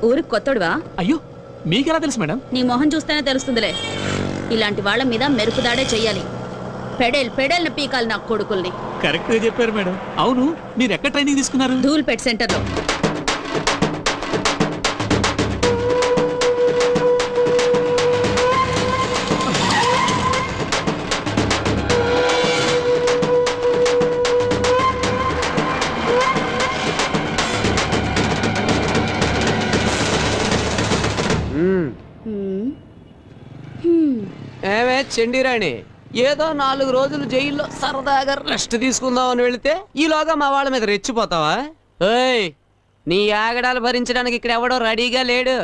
ఊరికి కొత్తడువా? అయ్యో, మీకెలా తెలుసు మేడం? నీ మొహం చూస్తేనే తెలుస్తుందిలే. ఇలాంటి వాళ్ళ మీద మెరుపుదాడే చెయ్యాలి. పెడేల్ని పీకాలి నా కొడుకుల్ని. కరెక్ట్ గా చెప్పారు మేడం. అవును, మీరు ఎక్కడ ట్రైనింగ్ తీసుకున్నారు? ధూల్పేట్ సెంటర్ లో. ఏమే చెండిరాణి, ఏదో 4 రోజులు జైల్లో సరదాగా రెస్ట్ తీసుకుందాం అని వెళితే ఈలోగా మా వాళ్ళ మీద రెచ్చిపోతావా? ఏయ్, నీ ఆగడాలు భరించడానికి ఇక్కడ ఎవడో రెడీగా లేడు.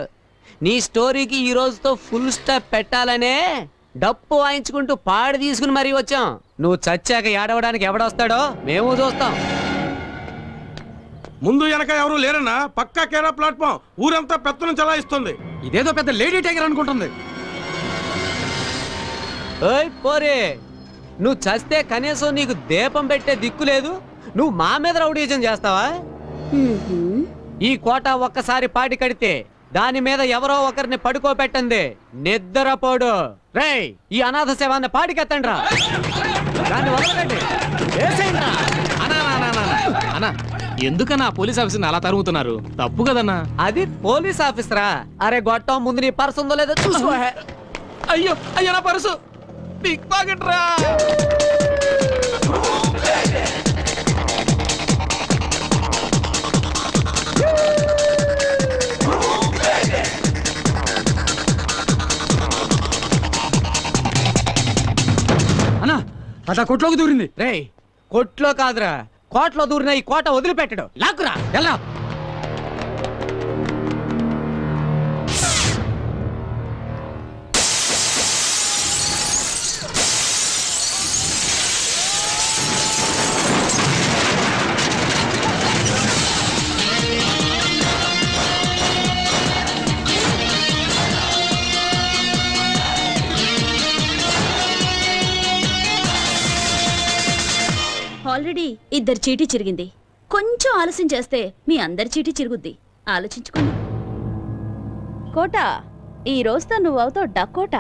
నీ స్టోరీకి ఈ రోజుతో ఫుల్ స్టాప్ పెట్టాలనే డప్పు వాయించుకుంటూ పాడి తీసుకుని మరీ వచ్చాం. నువ్వు చచ్చాక ఏడవడానికి ఎవడొస్తాడో మేము చూస్తాం. ముందు వెనక ఎవరు లేరన్నా, పక్కా కేరా ప్లాట్ఫామ్. ఊరంతా పెత్తనం చలాయిస్తుంది. ఇదేదో పెద్ద లేడీ టైగర్ అనుకుంటుంది. ఓయ్ పోరే, నువ్వు చస్తే కనీసం నీకు దీపం పెట్టే దిక్కు లేదు. నువ్వు మా మీద రౌడీజం చేస్తావా? ఈ కోట ఒక్కసారి పాటి కడితే దాని మీద ఎవరో ఒకరిని పడుకోబెట్టండి. నిద్రపోడు. రేయ్, ఈ అనాథ శవాన్ని పాటికెత్తండి రా. దాన్ని వదలకండి. వేసేయండి రా. అన్నా, ఎందుకన్నా పోలీస్ ఆఫీసర్ని అలా తరుగుతున్నారు? తప్పు కదన్నా. అది పోలీస్ ఆఫీసరా? అరే గొట్టం, ముందు నీ పర్సు ఉందో లేదో చూసుకో. అయ్యో అయ్యో, నా పర్సు పిక్ పాకెట్ రా. అన్నా, అదా కొట్లోకి దూరింది. రేయ్, కొట్లో కాదురా, కోట్లో దూరిన ఈ కోట వదిలిపెట్టడు. లాక్కురా. ఎలా? ఆల్రెడీ 2 చీటీ చిరిగింది. కొంచెం ఆలస్యం చేస్తే మీ అందరి చీటీ చిరుగుద్ది. ఆలోచించుకోండి. కోట, ఈ రోజుతో నువ్వు అవుతావు డకోట.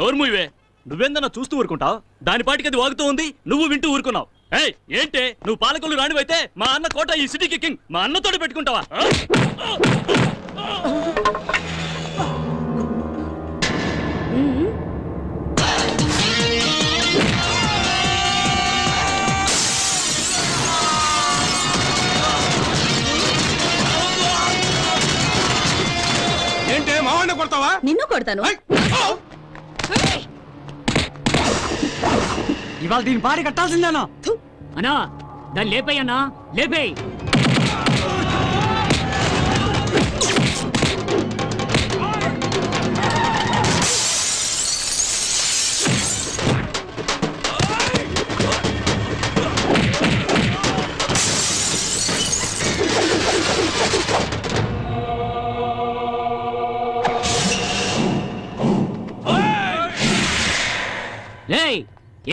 నోర్మువే, నువ్వేందన్నా చూస్తూ ఊరుకుంటావు? దాని పాటికి అది వాగుతూ ఉంది, నువ్వు వింటూ ఊరుకున్నావు. ఏంటే నువ్వు పాలకొల్లు రానివైతే మా అన్న కోట ఈ సిటీకి కింగ్. మా అన్నతోటి పెట్టుకుంటావా? ఏంటే మావాడిని కొడతావా? నిన్ను కొడతాను. ఇవాళ దీని పాడి కట్టాల్సిందేనా? అన్నా, దాన్ని లేపేయన్నా, లేపేయ్.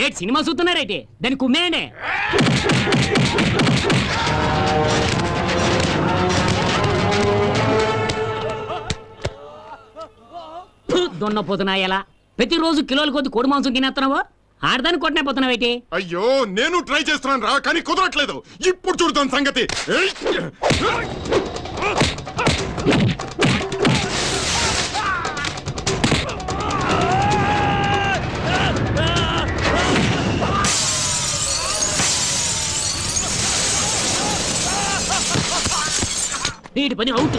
ఏటి సినిమా చూస్తున్నారైతే దాన్ని కుమ్మేయండి. దొన్నపోతున్నా ఎలా ప్రతిరోజు కిలోల కొద్ది కోడి మాంసం తినేస్తున్నావా? ఆడదాన్ని కొట్టనే పోతున్నావేటి? అయ్యో, నేను ట్రై చేస్తున్నాను రా, కానీ కుదరట్లేదు. ఇప్పుడు చూడతాను సంగతి. వీడి పని అవుట్.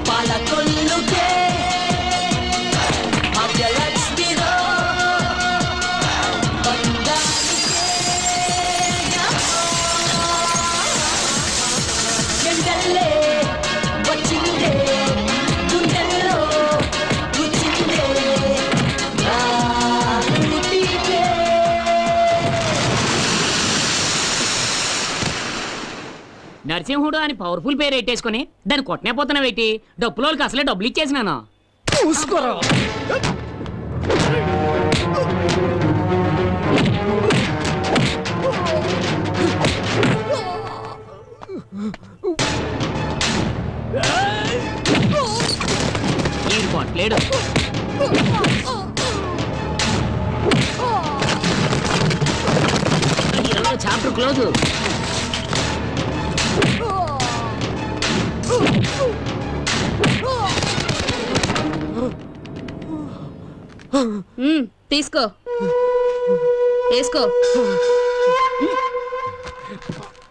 పాలకొల్లుకే భాగ్యలక్ష్మిరో గుండెల్లే వచ్చిందే గుండెల్లో గుచ్చిందే నా ఇంటికే. నరసింహుడు అని పవర్ఫుల్ పేరు పెట్టేసుకుని దాన్ని కొట్టనే పోతున్నావేటి? డబ్బులోకి అసలే డబ్బులు ఇచ్చేసినాను. ఈ కొట్టలేడు. Chapter close. తీసుకో, వేసుకో.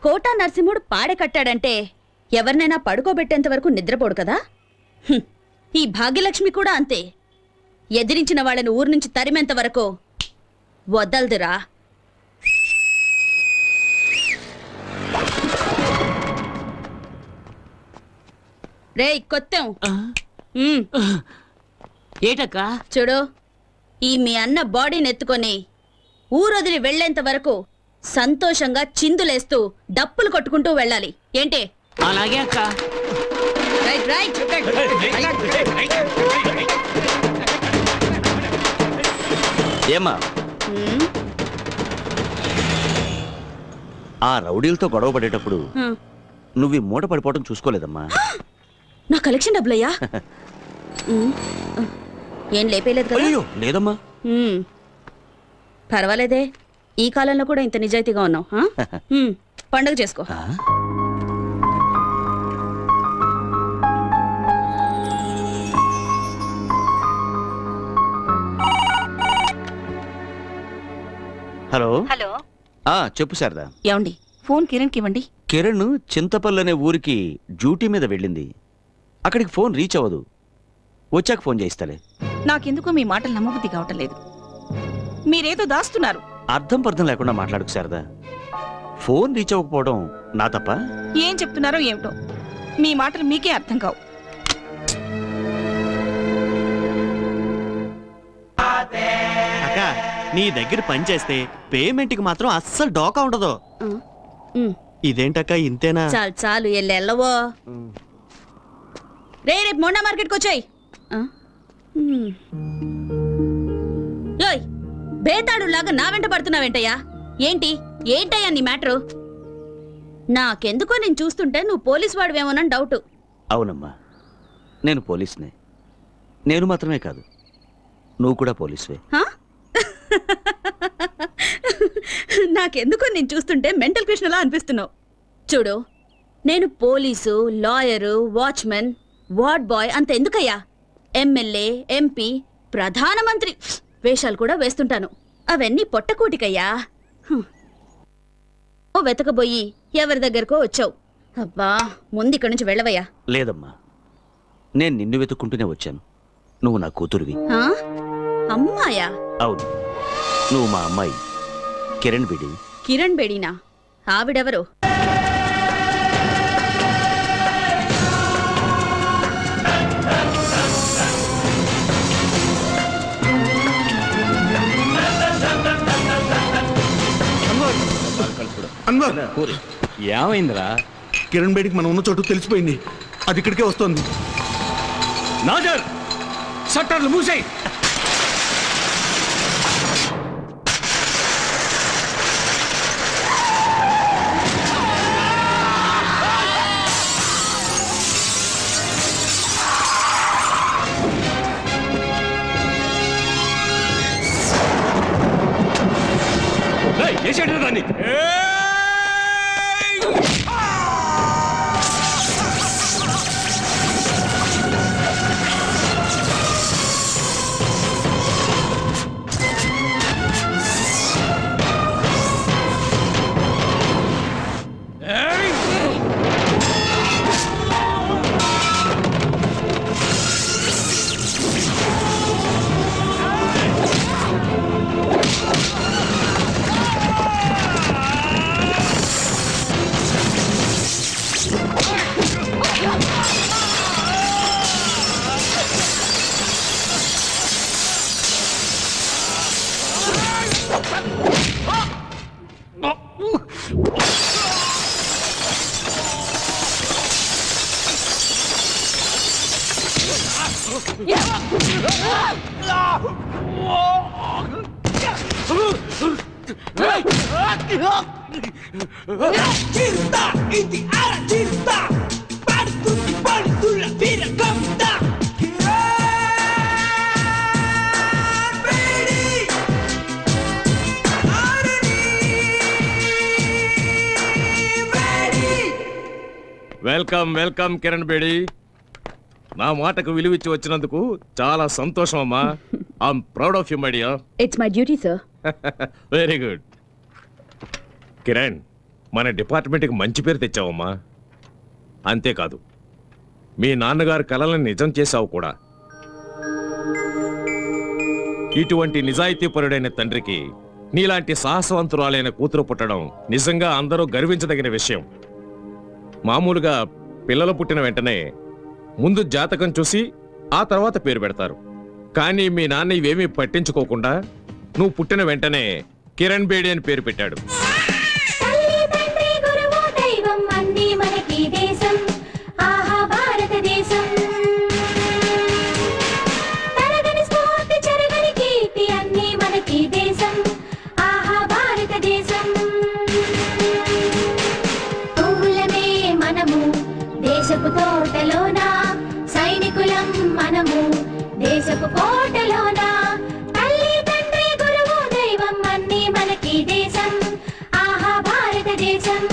కోటా నరసింహుడు పాడె కట్టాడంటే ఎవరినైనా పడుకోబెట్టేంత వరకు నిద్రపోడు కదా. ఈ భాగ్యలక్ష్మి కూడా అంతే. ఎదిరించిన వాళ్ళని ఊరు నుంచి తరిమేంత వరకు వదలదురా. రేయ్ కొత్తం, ఏటక్క? చూడు, ఈ మీ అన్న బాడీని ఎత్తుకొని ఊరొదిలి వెళ్లేంత వరకు సంతోషంగా చిందులేస్తూ డప్పులు కొట్టుకుంటూ వెళ్ళాలి. ఏంటి? అలాగే అక్క. Right right. ఏమ్మా ఆ రౌడీలతో గొడవ పడేటప్పుడు నువ్వు ఈ మూట పడిపోవడం చూసుకోలేదమ్మా. నా కలెక్షన్ డబ్బులయ్యా. ఏం లేపేలేదు కదా? అయ్యో లేదమ్మా. పర్వాలేదే, ఈ కాలంలో కూడా ఇంత నిజాయితీగా ఉన్నావు. పండగ చేసుకో. ఆ? హలో హలో, చెప్పు శారదా. ఏమండి ఫోన్ కిరణ్కి ఇవ్వండి. కిరణ్ చింతపల్లి అనే ఊరికి డ్యూటీ మీద వెళ్ళింది. అక్కడికి ఫోన్ రీచ్ అవ్వదు. వచ్చాక ఫోన్ చేయిస్తాలే. నాకెందుకో మీ మాటలు నమ్మబుద్ధి కావటం లేదు. మీరేదో దాస్తున్నారు. అర్థం పర్థం లేకుండా మాట్లాడుకు శారదా. ఫోన్ రీచ్ అవ్వకపోవడం నా తప్ప? ఏం చెప్తున్నారో ఏమిటో, మీ మాటలు మీకే అర్థం కావు. అక్క, నీ దగ్గర పని చేస్తే పేమెంట్కి మాత్రం అస్సలు డోకా ఉండదు. ఇదేంటక్క ఇంతేనా? చాలు చాలు, ఎల్లవో. రేపు మొండా మార్కెట్కి వచ్చాయి. బేతాడు లాగా నా వెంట పడుతున్నావేంటయ్యా? ఏంటయ్యా నీ మ్యాటరు? నాకెందుకో నేను చూస్తుంటే నువ్వు పోలీస్ వాడివేమోనని డౌట్. అవునమ్మా, నేను పోలీస్నే. నేను మాత్రమే కాదు, నువ్వు కూడా పోలీసువే. నాకెందుకో నేను చూస్తుంటే మెంటల్ కృష్ణలా అనిపిస్తున్నావు. చూడు, నేను police, lawyer, watchman, ward boy అంత ఎందుకయ్యా? ఎమ్మెల్యే, ఎంపీ, ప్రధానమంత్రి వేషాలు కూడా వేస్తుంటాను. అవన్నీ పొట్టకూటికయ్యా. ఓ వెతకబోయి ఎవరి దగ్గరకో వచ్చావు. అబ్బా, ముందు ఇక్కడి నుంచి వెళ్ళవయ్యా. లేదమ్మా, నేను నిన్ను వెతుక్కుంటూనే వచ్చాను. నువ్వు నా కూతురువి. అమ్మాయా? అవును, నువ్వు మా అమ్మాయి కిరణ్ బేడి. కిరణ్ బేడీనా? ఆవిడెవరు? ఏమైందిరా? కిరణ్ బేడికి మనం ఉన్న చోటు తెలిసిపోయింది. అది ఇక్కడికే వస్తుంది. నాజర్ షట్టర్లు మూసేయ్. చేసేట దాన్ని. Welcome welcome Kiran Bedi. నా మాటకు విలువిచ్చి వచ్చినందుకు చాలా సంతోషం అమ్మా. I'm proud of you my dear. It's my duty sir. Very good. Kiran, మన డిపార్ట్మెంట్కి మంచి పేరు తెచ్చావమ్మా. అంతేకాదు, మీ నాన్నగారి కలలను నిజం చేశావు కూడా. ఇటువంటి నిజాయితీపరుడైన తండ్రికి నీలాంటి సాహసవంతురాలైన కూతురు పుట్టడం నిజంగా అందరూ గర్వించదగిన విషయం. మామూలుగా పిల్లలు పుట్టిన వెంటనే ముందు జాతకం చూసి ఆ తర్వాత పేరు పెడతారు. కానీ మీ నాన్న ఇవేమీ పట్టించుకోకుండా నువ్వు పుట్టిన వెంటనే కిరణ్ బేడి అని పేరు పెట్టాడు. దేశపు తోటలోన సైనికులం మనము, దేశపు కోటలోన తల్లి తండ్రి గురువు దైవం అన్నీ మనకి దేశం, ఆహా భారతదేశం.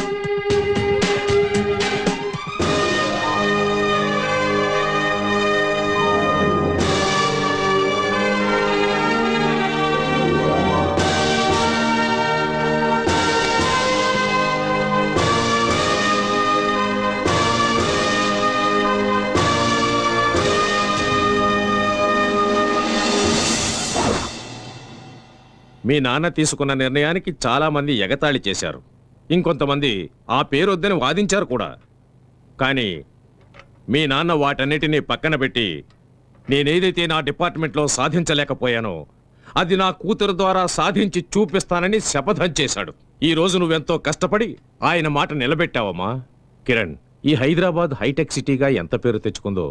మీ నాన్న తీసుకున్న నిర్ణయానికి చాలా మంది ఎగతాళి చేశారు. ఇంకొంతమంది ఆ పేరొద్దని వాదించారు కూడా. కానీ మీ నాన్న వాటన్నిటినీ పక్కన పెట్టి నేనేదైతే నా డిపార్ట్మెంట్లో సాధించలేకపోయానో అది నా కూతురు ద్వారా సాధించి చూపిస్తానని శపథం చేశాడు. ఈ రోజు నువ్వెంతో కష్టపడి ఆయన మాట నిలబెట్టావమ్మా. కిరణ్, ఈ హైదరాబాద్ హైటెక్ సిటీగా ఎంత పేరు తెచ్చుకుందో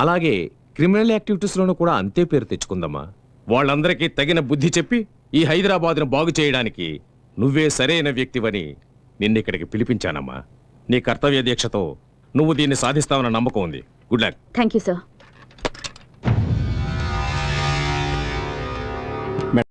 అలాగే క్రిమినల్ యాక్టివిటీస్లోనూ కూడా అంతే పేరు తెచ్చుకుందమ్మా. వాళ్ళందరికీ తగిన బుద్ధి చెప్పి ఈ హైదరాబాద్ను బాగు చేయడానికి నువ్వే సరైన వ్యక్తివని నిన్నిక్కడికి పిలిపించానమ్మా. నీ కర్తవ్య దీక్షతో నువ్వు దీన్ని సాధిస్తావన్న నమ్మకం ఉంది. Good luck. Thank you sir.